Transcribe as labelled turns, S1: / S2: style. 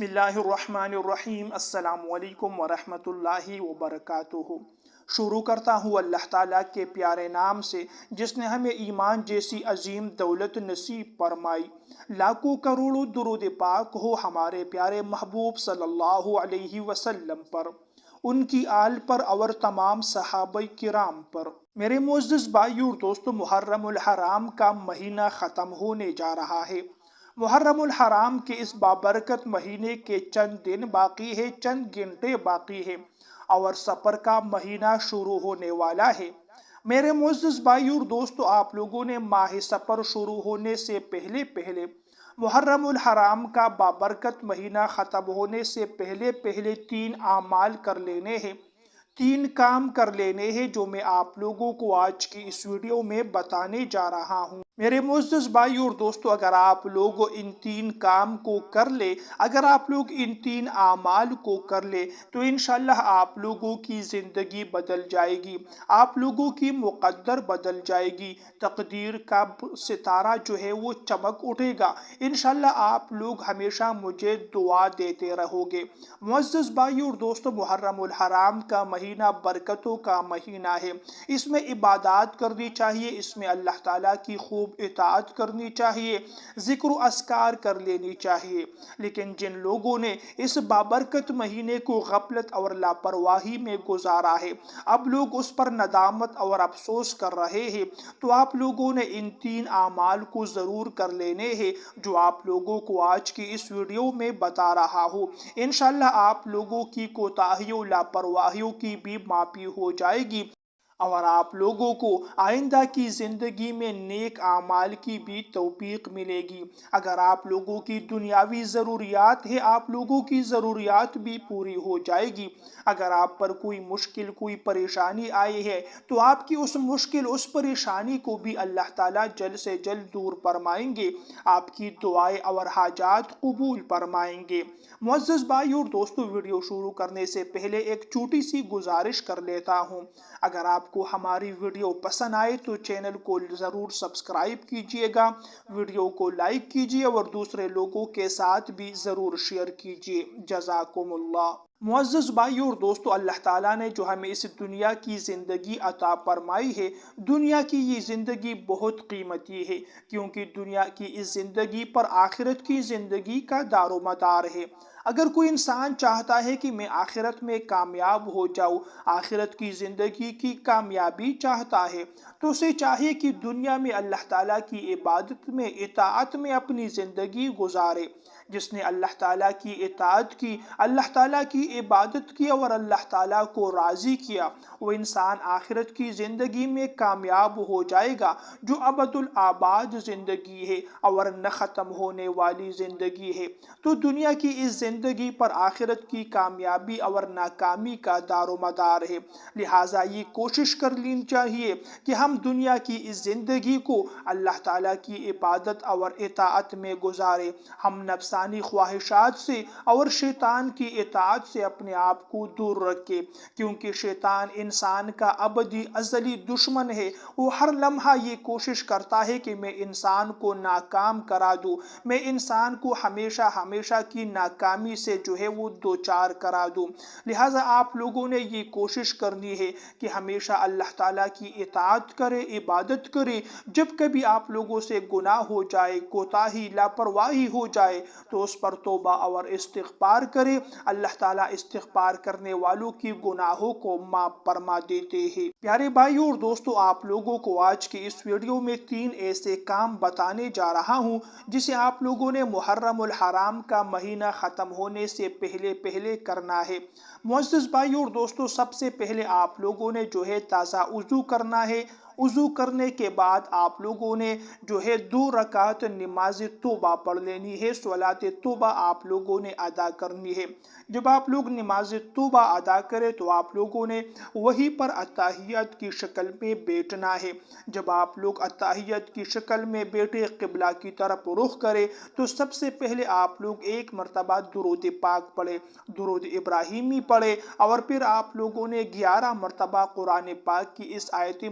S1: بسم اللہ الرحمن الرحیم السلام علیکم ورحمۃ اللہ وبرکاتہ۔ شروع کرتا ہوں اللہ تعالیٰ کے پیارے نام سے جس نے ہمیں ایمان جیسی عظیم دولت نصیب فرمائی۔ لاکھوں کروڑوں درود پاک ہو ہمارے پیارے محبوب صلی اللہ علیہ وسلم پر، ان کی آل پر اور تمام صحابہ کرام پر۔ میرے معزز بھائیو اور دوستو، محرم الحرام کا مہینہ ختم ہونے جا رہا ہے۔ محرم الحرام کے اس بابرکت مہینے کے چند دن باقی ہے، چند گھنٹے باقی ہے اور سفر کا مہینہ شروع ہونے والا ہے۔ میرے معزز بھائیو اور دوستو، آپ لوگوں نے ماہ سفر شروع ہونے سے پہلے محرم الحرام کا بابرکت مہینہ ختم ہونے سے پہلے 3 اعمال کر لینے ہیں، 3 کام کر لینے ہیں جو میں آپ لوگوں کو آج کی اس ویڈیو میں بتانے جا رہا ہوں۔ میرے معزز بھائیو اور دوستو، اگر آپ لوگ ان 3 کام کو کر لے، اگر آپ لوگ ان 3 اعمال کو کر لے تو انشاءاللہ آپ لوگوں کی زندگی بدل جائے گی، آپ لوگوں کی مقدر بدل جائے گی، تقدیر کا ستارہ جو ہے وہ چمک اٹھے گا۔ انشاءاللہ آپ لوگ ہمیشہ مجھے دعا دیتے رہو گے۔ معزز بھائیو اور دوستو، محرم الحرام کا مہینہ برکتوں کا مہینہ ہے، اس میں عبادات کرنی چاہیے، اس میں اللہ تعالیٰ کی خوب اطاعت کرنی چاہیے، ذکر و اذکار کر لینی چاہیے۔ لیکن جن لوگوں نے اس بابرکت مہینے کو غفلت اور لاپرواہی میں گزارا ہے، اب لوگ اس پر ندامت اور افسوس کر رہے ہیں، تو آپ لوگوں نے ان 3 اعمال کو ضرور کر لینے ہیں جو آپ لوگوں کو آج کی اس ویڈیو میں بتا رہا ہوں۔ انشاءاللہ آپ لوگوں کی کوتاہیوں لاپرواہیوں کی بھی معافی ہو جائے گی اور آپ لوگوں کو آئندہ کی زندگی میں نیک اعمال کی بھی توفیق ملے گی۔ اگر آپ لوگوں کی دنیاوی ضروریات ہے، آپ لوگوں کی ضروریات بھی پوری ہو جائے گی۔ اگر آپ پر کوئی مشکل، کوئی پریشانی آئی ہے تو آپ کی اس مشکل، اس پریشانی کو بھی اللہ تعالیٰ جلد سے جلد دور فرمائیں گے، آپ کی دعائیں اور حاجات قبول فرمائیں گے۔ معزز بھائیو اور دوستو، ویڈیو شروع کرنے سے پہلے ایک چھوٹی سی گزارش کر لیتا ہوں۔ اگر آپ کو ہماری ویڈیو پسند آئے تو چینل کو ضرور سبسکرائب کیجئے گا، ویڈیو کو لائک کیجئے اور دوسرے لوگوں کے ساتھ بھی ضرور شیئر کیجئے۔ جزاکم اللہ۔ معزز بھائیو اور دوستو، اللہ تعالیٰ نے جو ہمیں اس دنیا کی زندگی عطا فرمائی ہے، دنیا کی یہ زندگی بہت قیمتی ہے، کیونکہ دنیا کی اس زندگی پر آخرت کی زندگی کا دار و مدار ہے۔ اگر کوئی انسان چاہتا ہے کہ میں آخرت میں کامیاب ہو جاؤں، آخرت کی زندگی کی کامیابی چاہتا ہے، تو اسے چاہیے کہ دنیا میں اللہ تعالیٰ کی عبادت میں، اطاعت میں اپنی زندگی گزارے۔ جس نے اللہ تعالیٰ کی اطاعت کی، اللہ تعالیٰ کی عبادت کی اور اللہ تعالیٰ کو راضی کیا، وہ انسان آخرت کی زندگی میں کامیاب ہو جائے گا، جو ابد الآباد زندگی ہے اور نہ ختم ہونے والی زندگی ہے۔ تو دنیا کی اس زندگی پر آخرت کی کامیابی اور ناکامی کا دار و مدار ہے، لہٰذا یہ کوشش کر لینی چاہیے کہ ہم دنیا کی اس زندگی کو اللہ تعالیٰ کی عبادت اور اطاعت میں گزارے، ہم نفسانی خواہشات سے اور شیطان کی اطاعت سے اپنے آپ کو دور رکھے، کیونکہ شیطان انسان کا ابدی ازلی دشمن ہے۔ وہ ہر لمحہ یہ کوشش کرتا ہے کہ میں انسان کو ناکام کرا دوں، میں انسان کو ہمیشہ کی ناکامی سے جو ہے وہ دوچار کرا دوں۔ لہٰذا آپ لوگوں نے یہ کوشش کرنی ہے کہ ہمیشہ اللہ تعالیٰ کی اطاعت کرے، عبادت کرے۔ جب کبھی آپ لوگوں سے گناہ ہو جائے، کوتاہی، لاپرواہی ہو جائے تو اس پر توبہ اور استغفار کرے، اللہ تعالیٰ استغفار کرنے والوں کی گناہوں کو معاف فرما دیتے ہیں۔ پیارے بھائیو اور دوستو، آپ لوگوں کو آج کی اس ویڈیو میں 3 ایسے کام بتانے جا رہا ہوں جسے آپ لوگوں نے محرم الحرام کا مہینہ ختم ہونے سے پہلے کرنا ہے۔ معزز بھائیو اور دوستو، سب سے پہلے آپ لوگوں نے جو ہے تازہ وضو کرنا ہے۔ وضو کرنے کے بعد آپ لوگوں نے جو ہے 2 رکعت نماز توبہ پڑھ لینی ہے، صلاۃ توبہ آپ لوگوں نے ادا کرنی ہے۔ جب آپ لوگ نماز توبہ ادا کرے تو آپ لوگوں نے وہی پر اتحیات کی شکل میں بیٹھنا ہے۔ جب آپ لوگ اتحیات کی شکل میں بیٹھے، قبلہ کی طرف رخ کرے، تو سب سے پہلے آپ لوگ 1 مرتبہ درود پاک پڑھے، درود ابراہیمی پڑھے، اور پھر آپ لوگوں نے 11 مرتبہ قرآن پاک کی اس آیت